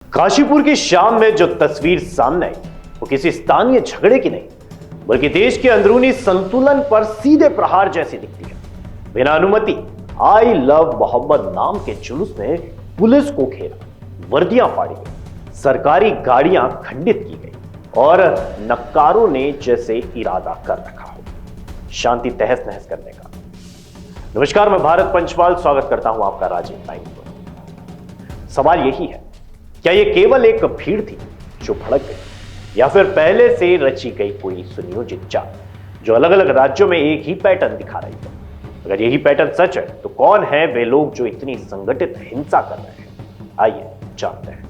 काशीपुर की शाम में जो तस्वीर सामने आई वो किसी स्थानीय झगड़े की नहीं बल्कि देश के अंदरूनी संतुलन पर सीधे प्रहार जैसी दिखती है। बिना अनुमति आई लव मोहम्मद नाम के जुलूस ने पुलिस को घेरा, वर्दियां फाड़ी गई, सरकारी गाड़ियां खंडित की गई और नक्कारों ने जैसे इरादा कर रखा हो शांति तहस नहस करने का। नमस्कार, मैं भारत पंचवाल स्वागत करता हूं आपका राजीव टाइम पर। सवाल यही है, क्या यह केवल एक भीड़ थी जो भड़क गई या फिर पहले से रची गई कोई सुनियोजित चाल जो अलग अलग राज्यों में एक ही पैटर्न दिखा रही है? अगर यही पैटर्न सच है तो कौन है वे लोग जो इतनी संगठित हिंसा कर रहे हैं? आइए जानते हैं।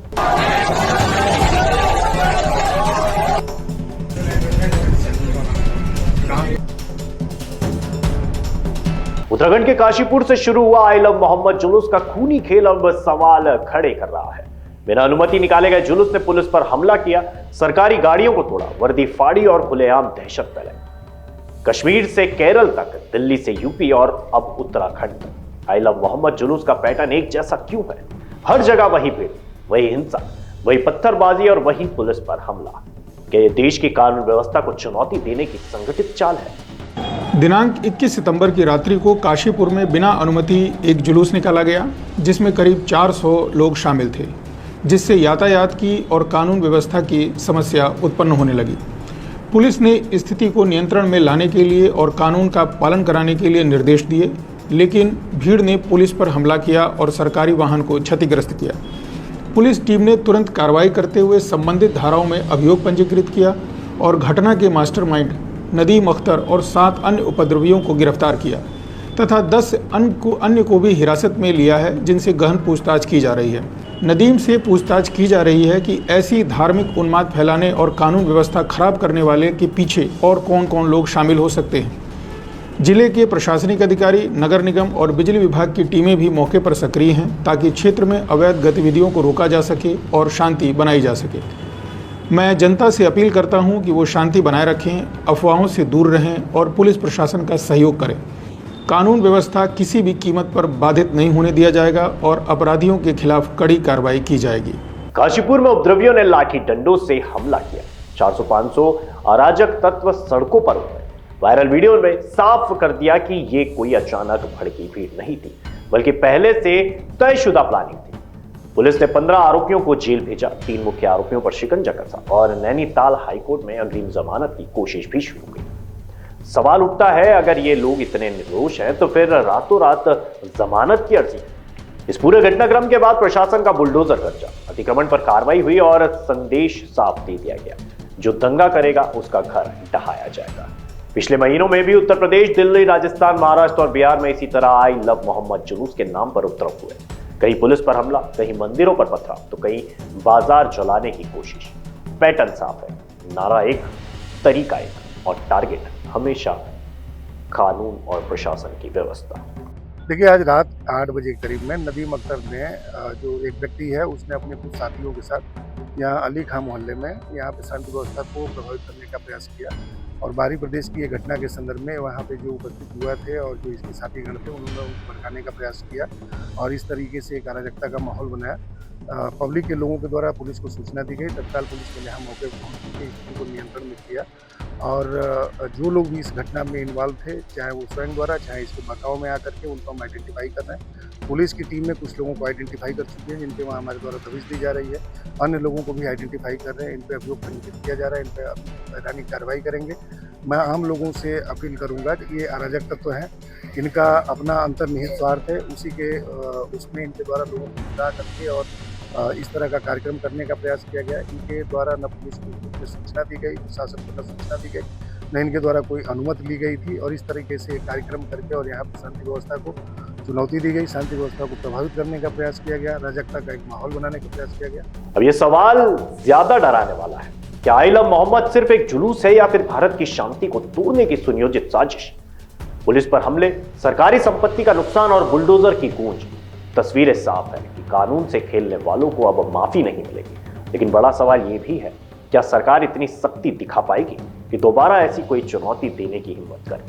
उत्तराखंड के काशीपुर से शुरू हुआ आई लव मोहम्मद जुलूस का खूनी खेल अब सवाल खड़े कर रहा है। बिना अनुमति निकाले गए जुलूस ने पुलिस पर हमला किया, सरकारी गाड़ियों को तोड़ा, वर्दी फाड़ी और खुलेआम दहशत फैलाई। कश्मीर से केरल तक, दिल्ली से यूपी और अब उत्तराखंड तक आई लव मोहम्मद जुलूस का पैटर्न एक जैसा क्यों है? हर जगह वही भीड़, वही हिंसा, वही पत्थरबाजी और वही पुलिस पर हमला। क्या ये देश की कानून व्यवस्था को चुनौती देने की संगठित चाल है? दिनांक 21 सितंबर की रात्रि को काशीपुर में बिना अनुमति एक जुलूस निकाला गया जिसमें करीब 400 लोग शामिल थे, जिससे यातायात की और कानून व्यवस्था की समस्या उत्पन्न होने लगी। पुलिस ने स्थिति को नियंत्रण में लाने के लिए और कानून का पालन कराने के लिए निर्देश दिए, लेकिन भीड़ ने पुलिस पर हमला किया और सरकारी वाहन को क्षतिग्रस्त किया। पुलिस टीम ने तुरंत कार्रवाई करते हुए संबंधित धाराओं में अभियोग पंजीकृत किया और घटना के मास्टरमाइंड नदीम अख्तर और 7 अन्य उपद्रवियों को गिरफ्तार किया तथा 10 अन्य को भी हिरासत में लिया है, जिनसे गहन पूछताछ की जा रही है। नदीम से पूछताछ की जा रही है कि ऐसी धार्मिक उन्माद फैलाने और कानून व्यवस्था खराब करने वाले के पीछे और कौन कौन लोग शामिल हो सकते हैं। जिले के प्रशासनिक अधिकारी, नगर निगम और बिजली विभाग की टीमें भी मौके पर सक्रिय हैं ताकि क्षेत्र में अवैध गतिविधियों को रोका जा सके और शांति बनाई जा सके। मैं जनता से अपील करता हूं कि वो शांति बनाए रखें, अफवाहों से दूर रहें और पुलिस प्रशासन का सहयोग करें। कानून व्यवस्था किसी भी कीमत पर बाधित नहीं होने दिया जाएगा और अपराधियों के खिलाफ कड़ी कार्रवाई की जाएगी। काशीपुर में उपद्रवियों ने लाठी डंडों से हमला किया, 400-500 अराजक तत्व सड़कों पर उतरे। वायरल वीडियो में साफ कर दिया कि ये कोई अचानक भड़की भीड़ नहीं थी, बल्कि पहले से तयशुदा प्लानिंग थी। पुलिस ने 15 आरोपियों को जेल भेजा, 3 मुख्य आरोपियों पर शिकंजा कसा और नैनीताल हाईकोर्ट में अग्रिम जमानत की कोशिश भी शुरू की। सवाल उठता है, अगर ये लोग इतने निर्दोष हैं तो फिर रातों रात जमानत की अर्जी? इस पूरे घटनाक्रम के बाद प्रशासन का बुलडोजर कब्जा, अतिक्रमण पर कार्रवाई हुई और संदेश साफ दे दिया गया, जो दंगा करेगा उसका घर ढहाया जाएगा। पिछले महीनों में भी उत्तर प्रदेश, दिल्ली, राजस्थान, महाराष्ट्र और बिहार में इसी तरह आई लव मोहम्मद जुलूस के नाम पर उपद्रव हुए। कहीं पुलिस पर हमला, कहीं मंदिरों पर पथराव, तो कहीं बाजार जलाने की कोशिश। पैटर्न साफ है, नारा एक, तरीका एक और टारगेट हमेशा कानून और प्रशासन की व्यवस्था। देखिए, आज रात 8 बजे के करीब में नदीम अख्तर ने, जो एक व्यक्ति है, उसने अपने कुछ साथियों के साथ यहाँ अली खां मोहल्ले में यहाँ पे शांति व्यवस्था को प्रभावित करने का प्रयास किया और बाहरी प्रदेश की ये घटना के संदर्भ में वहाँ पे जो उपस्थित हुआ थे और जो इसके साथीगण थे उन्होंने उनको भड़काने का प्रयास किया और इस तरीके से एक अराजकता का माहौल बनाया। पब्लिक के लोगों के द्वारा पुलिस को सूचना दी गई, तत्काल पुलिस ने यहाँ मौके पर पहुँच के स्थिति को नियंत्रण में किया और जो लोग भी इस घटना में इन्वॉल्व थे, चाहे वो स्वयं द्वारा, चाहे इसके बचाव में आकर के, उनको हम आइडेंटिफाई कर रहे हैं। पुलिस की टीम ने कुछ लोगों को आइडेंटिफाई कर चुकी है, जिनके वहाँ हमारे द्वारा दबिश दी जा रही है। अन्य लोगों को भी आइडेंटिफाई कर रहे हैं, इन पर अभियोग पंजीकृत किया जा रहा है, इन पर वैधानिक कार्रवाई करेंगे। मैं आम लोगों से अपील करूंगा कि ये अराजक तत्व हैं, इनका अपना अंतर्निहित स्वार्थ है, उसी के उसमें इनके द्वारा लोगों को गुमराह करके और इस तरह का कार्यक्रम करने का प्रयास किया गया। इनके द्वारा न पुलिस को सूचना दी गई, प्रशासन को न सूचना दी गई, न इनके द्वारा कोई अनुमति ली गई थी और इस तरीके से कार्यक्रम करके और यहाँ पर शांति व्यवस्था को चुनौती दी गई, शांति व्यवस्था को प्रभावित करने का प्रयास किया गया, अराजकता का एक माहौल बनाने का प्रयास किया गया। अब ये सवाल ज्यादा डराने वाला है, क्या आई लव मोहम्मद सिर्फ एक जुलूस है या फिर भारत की शांति को तोड़ने की सुनियोजित साजिश? पुलिस पर हमले, सरकारी संपत्ति का नुकसान और बुलडोजर की गूंज, तस्वीरें साफ है कि कानून से खेलने वालों को अब माफी नहीं मिलेगी। लेकिन बड़ा सवाल यह भी है, क्या सरकार इतनी सख्ती दिखा पाएगी कि दोबारा ऐसी कोई चुनौती देने की हिम्मत करे?